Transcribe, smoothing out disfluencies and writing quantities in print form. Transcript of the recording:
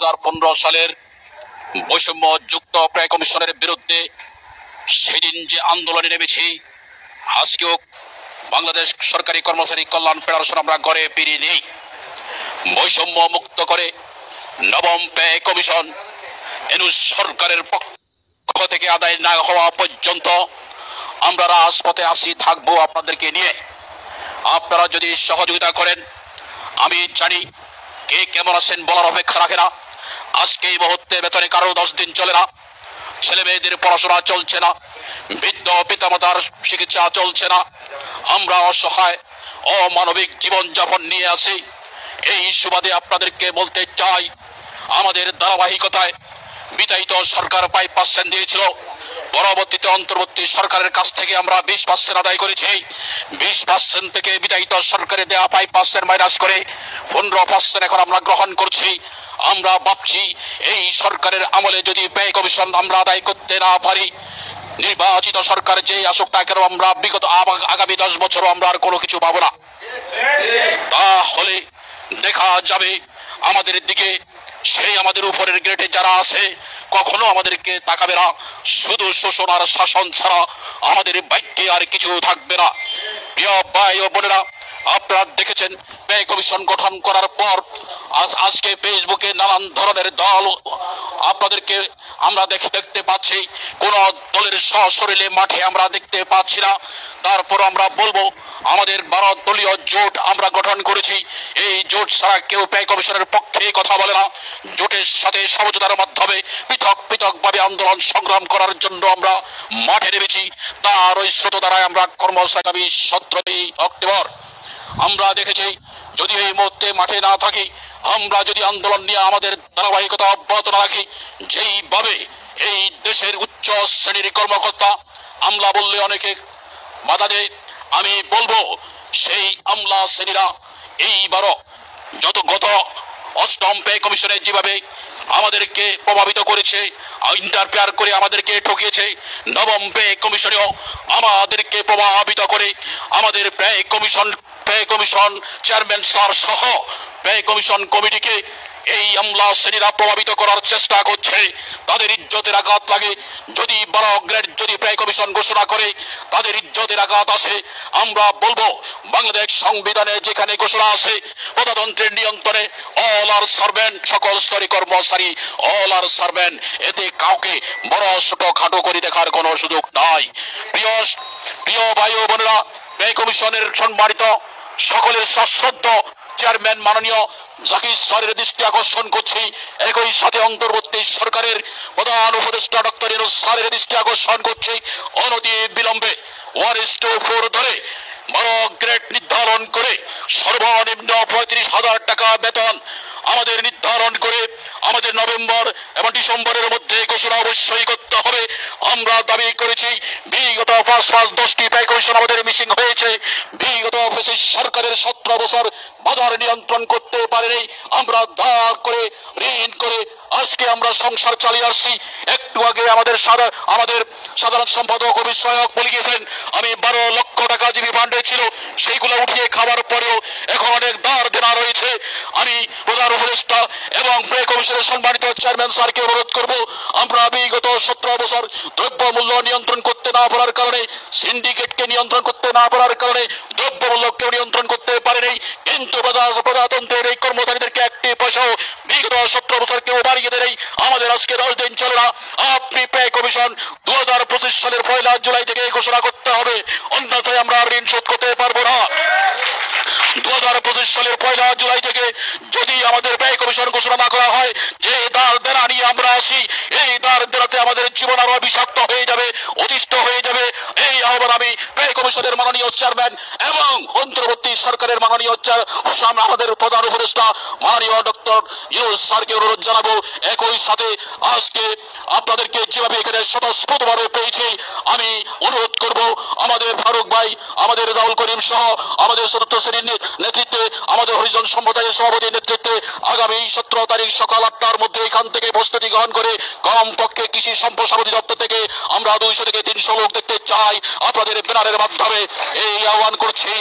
2015 সালের বৈষম্য যুক্ত ব্যয় কমিশনের বিরুদ্ধে সেদিন যে আন্দোলনে নেমেছি, আজকেও বাংলাদেশ সরকারি কর্মচারী কল্যাণ ফেডারেশন আমরা ঘরে ফিরিয়ে নেই। বৈষম্য মুক্ত করে নবম ব্যয় কমিশন এনু সরকারের পক্ষ থেকে আদায় না হওয়া পর্যন্ত আমরা রাজপথে আসি থাকবো আপনাদেরকে নিয়ে। আপনারা যদি সহযোগিতা করেন, আমি জানি কে কেমন আছেন বলার অপেক্ষা রাখে না। আজকে এই মুহূর্তে বেতনে কারো 10 দিন চলে না, ছেলে মেয়েদের পড়াশোনা চলছে না, বৃদ্ধ পিতামাতার চিকিৎসা চলছে না, আমরা অসহায় অমানবিক জীবনযাপন নিয়ে আছি। এই সুবাদে আপনাদেরকে বলতে চাই, আমাদের ধারাবাহিকতায় বিতাড়িত সরকার 5% দিয়েছিল, পরবর্তীতে অন্তর্বর্তী সরকারের কাছ থেকে আমরা 20% আদায় করেছি। 20% থেকে বিতাড়িত সরকারের দেওয়া 5% মাইনাস করে 15% এখন আমরা গ্রহণ করছি। আমরা ভাবছি এই সরকারের আমলে যদি ব্যয় কমিশন আমরা আদায় করতে না পারি, নির্বাচিত সরকার যে আসুক না কেন, আমরা বিগত আগামী 10 বছরও আমরা আর কোনো কিছু পাবো না। তাহলে দেখা যাবে আমাদের দিকে সেই আমাদের উপরের গ্রেডে যারা আছে কখনো আমাদেরকে তাকাবে না। শুধু শোষণ আর শাসন ছাড়া আমাদের বাক্যে আর কিছু থাকবে না। প্রিয় ভাই ও বোনেরা, আপনারা দেখেছেন ব্যয় কমিশন গঠন করার পর আজকে ফেসবুকে নানান ধরনের দল আপনাদেরকে আমরা দেখতে পাচ্ছি। কোন দলের সশরীরে মাঠে আমরা দেখতে পাচ্ছি না। তারপর আমরা বলবো আমাদের 12 দলীয় জোট আমরা গঠন করেছি। এই জোট ছাড়া কেউ ব্যয় কমিশনের পক্ষে কথা বলে না। জোটের সাথে সমঝোতার মাধ্যমে পৃথক ভাবে আন্দোলন সংগ্রাম করার জন্য আমরা মাঠে নেমেছি। তার ওই স্রোত দ্বারাই আমরা কর্মসূচি 17 অক্টোবর আমরা দেখেছি। যদি এই মুহূর্তে মাঠে না থাকি, আমরা যদি আন্দোলন নিয়ে আমাদের ধারাবাহিকতা অব্যাহত না রাখি, যেইভাবে এই দেশের উচ্চ শ্রেণীর কর্মকর্তা আমলা বললে অনেকে বাধা দেয়, আমি বলবো সেই আমলা শ্রেণীরা এইবারও গত 8ম ব্যয় কমিশনে যেভাবে আমাদেরকে প্রভাবিত করেছে, ইন্টারফেয়ার করে আমাদেরকে ঠকিয়েছে, নবম ব্যয় কমিশনেও আমাদেরকে প্রভাবিত করে আমাদের ব্যয় কমিশন চেয়ারম্যান স্যার সহ ব্যয় কমিশন কমিটিকে এই আমলা শ্রেণীরা প্রভাবিত করার চেষ্টা করছে। তাদের ইজ্জতের আঘাত লাগে। যদি 12 গ্রেড যদি ব্যয় কমিশন ঘোষণা করে, তাদের ইজ্জতের আঘাত আসে। আমরা বলবো বাংলাদেশ সংবিধানে যেখানে ঘোষণা আছে প্রজাতন্ত্রের নিয়ন্ত্রণে অল আর সার্ভেন্ট, সকল স্তরের কর্মচারী অল আর সার্ভেন্ট, এতে কাউকে বড় ছোট খাটো করে দেখার কোনো সুযোগ নাই। প্রিয় ভাই ও বোনেরা, ব্যয় কমিশনের সম্মানিত সকলের সশ্রদ্ধ চেয়ারম্যান মাননীয় জাকির স্যারের দৃষ্টি আকর্ষণ করছি। একই সাথে অন্তর্বর্তী সরকারের প্রধান উপদেষ্টা ডক্টর ইউনূস স্যারের দৃষ্টি আকর্ষণ করছি। অনতি বিলম্বে 1:4 ধরে 12 গ্রেড নির্ধারণ করে সর্বনিম্ন 35,000 টাকা বেতন আমাদের নির্ধারণ করে আমাদের নভেম্বর এবং ডিসেম্বরের মধ্যে ঘোষণা অবশ্যই করতে হবে। আমরা দাবি করেছি, বিগত 5-10টি ব্যয় কমিশন আমাদের মিসিং হয়েছে। বিগত সরকারের 17 বছর বাজার নিয়ন্ত্রণ করতে পারেনি। আমরা ধার করে ঋণ করে আজকে আমরা সংসার চালিয়ে আসছি। একটু আগে আমাদের সাধারণ সম্পাদক ও বিষয়ক বলে গিয়েছেন, আমি 12 লক্ষ টাকা জিবি ফান্ডে ছিল, সেইগুলো উঠিয়ে খাওয়ার পরেও এখন অনেক ধার দেনা রয়েছে। আমি প্রধান উপদেষ্টা এবং ব্যয় কমিশনের সম্মানিত চেয়ারম্যান স্যারকে অনুরোধ করব, আমরা বিগত 17 বছর দ্রব্য মূল্য নিয়ন্ত্রণ করতে না পারার কারণে, সিন্ডিকেটকে নিয়ন্ত্রণ করতে না পারার কারণে দ্রব্য মূল্যকে নিয়ন্ত্রণ করতে পারেনি। কিন্তু প্রজাতন্ত্রের এই কর্মচারীদেরকে একটি পয়সাও বিগত 17 বছর কেউ বাড়িয়ে দেয়নি। আমাদের আজকে 10 দিন চলে না। আপনি ব্যয় কমিশন 2025 সালের 1 জুলাই থেকে ঘোষণা করতে হবে, অন্যথায় আমরা ঋণ শোধ করতে পারবো না। 2025 সালের 1 জুলাই থেকে যদি আমাদের ব্যয় কমিশন ঘোষণা না করা হয়, যে দার দেনা নিয়ে আমরা আসি, এই দার দেনাতে আমাদের জীবন আরো বিষাক্ত হয়ে যাবে, অতিষ্ঠ হয়ে যাবে। এই আহ্বান আমি ব্যয় কমিশনের মাননীয় চেয়ারম্যান এবং অন্তর্বর্তী সরকারের মাননীয় আমাদের প্রধান উপদেষ্টা মাননীয় ডক্টর ইউনূস স্যারকে অনুরোধ জানাবো। একই সাথে আজকে আপনাদেরকে যেভাবে এখানে স্বতঃস্ফূর্তভাবে পেয়েছি, আমি অনুরোধ করব আমাদের ফারুক ভাই, আমাদের রাহুল করিম সহ আমাদের 4th শ্রেণীর নেতৃত্বে, আমাদের হরিজন সম্প্রদায়ের সভাপতির নেতৃত্বে আগামী 17 তারিখ সকাল 8টার মধ্যে এখান থেকে প্রস্তুতি গ্রহণ করে কমপক্ষে কৃষি সম্প্রসারণ অধিদপ্তর থেকে আমরা 200 থেকে 300 লোক দেখতে চাই। আপনাদের ব্যানারের মাধ্যমে এই আহ্বান করছি।